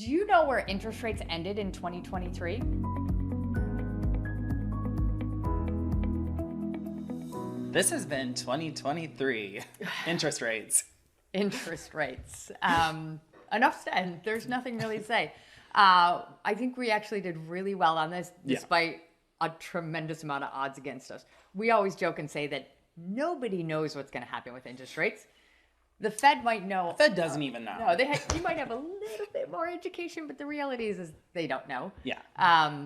Do you know where interest rates ended in 2023? This has been 2023 interest rates. Interest rates. Enough said. There's nothing really to say. I think we actually did really well on this, despite a tremendous amount of odds against us. We always joke and say that nobody knows what's going to happen with interest rates. The Fed might know. The Fed doesn't even know. No, you might have a little bit more education, but the reality is they don't know. Yeah.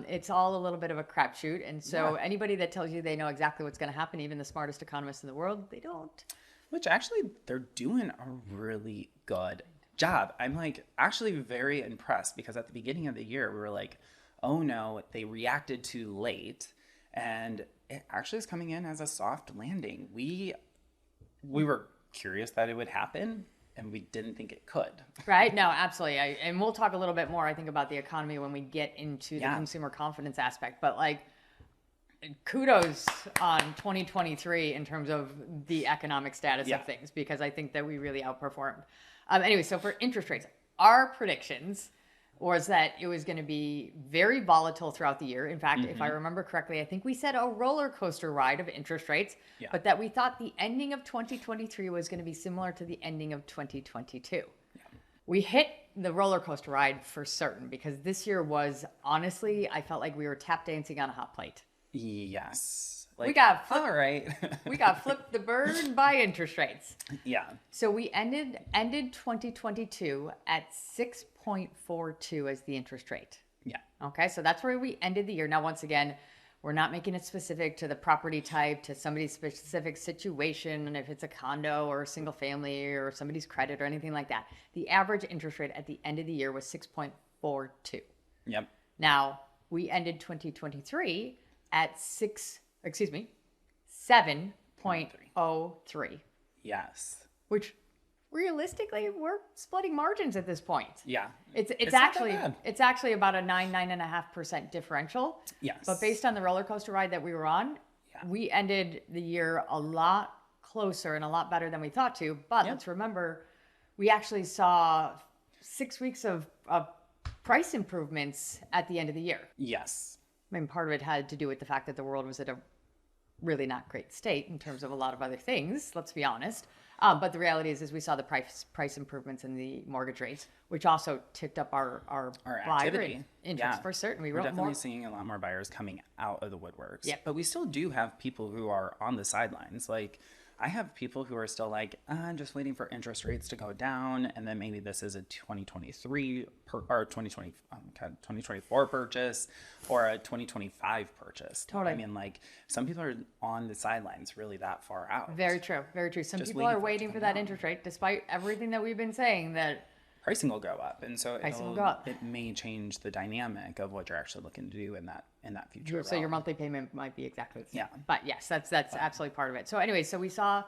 It's all a little bit of a crapshoot. And so anybody that tells you they know exactly what's going to happen, even the smartest economists in the world, they don't. Which actually, they're doing a really good job. I'm like actually very impressed because at the beginning of the year, we were like, oh no, they reacted too late. And it actually is coming in as a soft landing. We were curious that it would happen, and we didn't think it could. Right? No, absolutely. And we'll talk a little bit more, I think, about the economy when we get into the consumer confidence aspect. But like, kudos on 2023 in terms of the economic status of things, because I think that we really outperformed. Anyway, so for interest rates, our predictions was that it was going to be very volatile throughout the year. In fact, if I remember correctly, I think we said a roller coaster ride of interest rates, but that we thought the ending of 2023 was going to be similar to the ending of 2022. Yeah. We hit the roller coaster ride for certain, because this year was, honestly, I felt like we were tap dancing on a hot plate. Yes. Like, we got all right. We got flipped the bird by interest rates. Yeah. So we ended 2022 at 6.42 as the interest rate. Yeah. Okay, so that's where we ended the year. Now, once again, we're not making it specific to the property type, to somebody's specific situation, and if it's a condo or a single family or somebody's credit or anything like that. The average interest rate at the end of the year was 6.42. Yep. Now, we ended 2023 at 7.03. Yes. Which realistically, we're splitting margins at this point. Yeah. It's actually about a 9.5% differential. Yes. But based on the roller coaster ride that we were on, we ended the year a lot closer and a lot better than we thought to. But let's remember, we actually saw 6 weeks of price improvements at the end of the year. Yes. I mean, part of it had to do with the fact that the world was at a really not great state in terms of a lot of other things, let's be honest. But the reality is we saw the price improvements in the mortgage rates, which also ticked up our activity. Interest for certain. We're definitely seeing a lot more buyers coming out of the woodworks. Yeah. But we still do have people who are on the sidelines. Like, I have people who are still like, I'm just waiting for interest rates to go down, and then maybe this is a 2024 purchase or a 2025 purchase. Totally. I mean, like, some people are on the sidelines really that far out. Very true. Very true. Some people are waiting for that interest rate, despite everything that we've been saying, that pricing will go up, and so it may change the dynamic of what you're actually looking to do in that future. So your monthly payment might be exactly the same. Yeah. But yes, that's absolutely part of it. So anyway, so we saw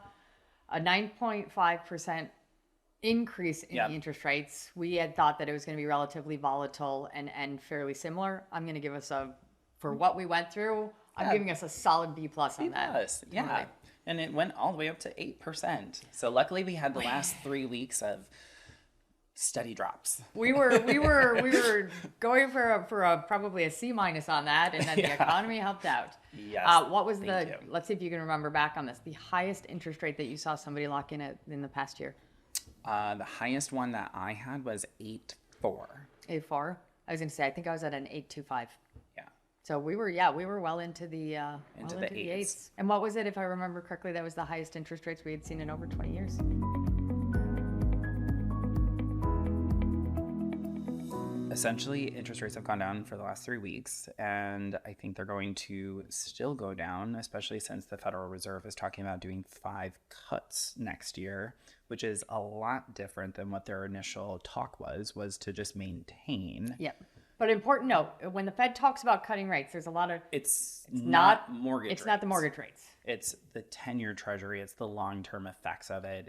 a 9.5% increase in the interest rates. We had thought that it was going to be relatively volatile and fairly similar. I'm going to give us for what we went through, I'm giving us a solid B+ on that. Yeah. Totally. And it went all the way up to 8%. So luckily we had the last 3 weeks of steady drops. We were going for probably a C- on that, and then the economy helped out. Yes. What was let's see if you can remember back on this, the highest interest rate that you saw somebody lock in in the past year? The highest one that I had was 8.4. 8.4? I was going to say, I think I was at an 8.25. Yeah. So we were well into the eights. And what was it, if I remember correctly, that was the highest interest rates we had seen in over 20 years? Essentially, interest rates have gone down for the last 3 weeks, and I think they're going to still go down, especially since the Federal Reserve is talking about doing 5 cuts next year, which is a lot different than what their initial talk was to just maintain. Yep. But important note, when the Fed talks about cutting rates, there's a lot of... It's not mortgage rates. It's not the mortgage rates. It's the 10-year treasury. It's the long-term effects of it.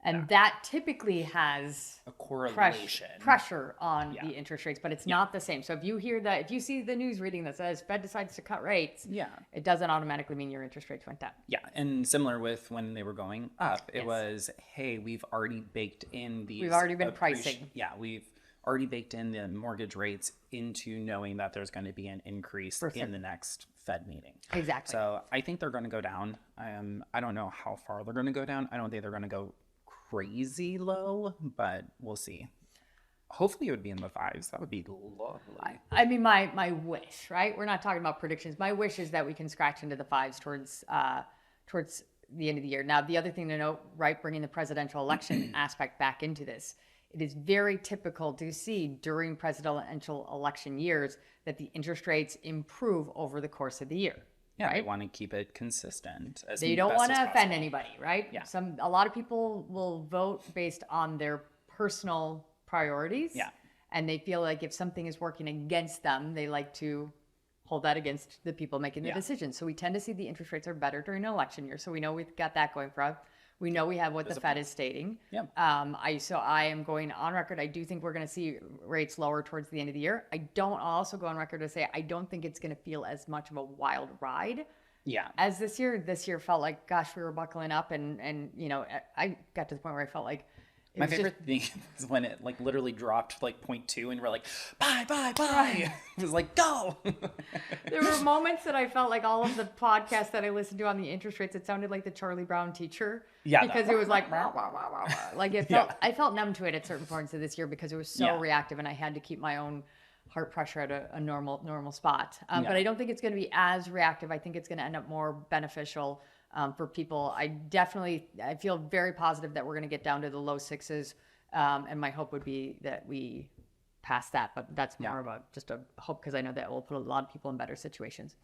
And that typically has a correlation pressure on the interest rates, but it's not the same. So if you see the news reading that says Fed decides to cut rates, it doesn't automatically mean your interest rates went down. Yeah, and similar with when they were going up, it was, hey, we've already baked in these. We've already been pricing. Yeah, we've already baked in the mortgage rates into knowing that there's going to be an increase in the next Fed meeting. Exactly. So I think they're going to go down. I don't know how far they're going to go down. I don't think they're going to go crazy low, but we'll see. Hopefully it would be in the 5s. That would be lovely. I mean, my wish, right? We're not talking about predictions. My wish is that we can scratch into the 5s towards the end of the year. Now, the other thing to note, right, bringing the presidential election aspect back into this, it is very typical to see during presidential election years that the interest rates improve over the course of the year. Yeah, right? They want to keep it consistent. They don't want to offend anybody, right? Yeah. A lot of people will vote based on their personal priorities. Yeah. And they feel like if something is working against them, they like to hold that against the people making the decisions. So we tend to see the interest rates are better during an election year. So we know we've got that going for us. We know we have what the Fed is stating. Yeah. I am going on record. I do think we're going to see rates lower towards the end of the year. I'll also go on record to say I don't think it's going to feel as much of a wild ride. Yeah. As this year. This year felt like, gosh, we were buckling up, and you know, I got to the point where I felt like my favorite thing is when it like literally dropped like 0.2 and we're like, bye. It was like, go. There were moments that I felt like all of the podcasts that I listened to on the interest rates, it sounded like the Charlie Brown teacher. Yeah. Because it was like, like it felt, I felt numb to it at certain points of this year because it was so reactive and I had to keep my own heart pressure at a normal spot. But I don't think it's going to be as reactive. I think it's going to end up more beneficial for people. I feel very positive that we're going to get down to the low 6s. And my hope would be that we pass that, but that's more of just a hope because I know that will put a lot of people in better situations.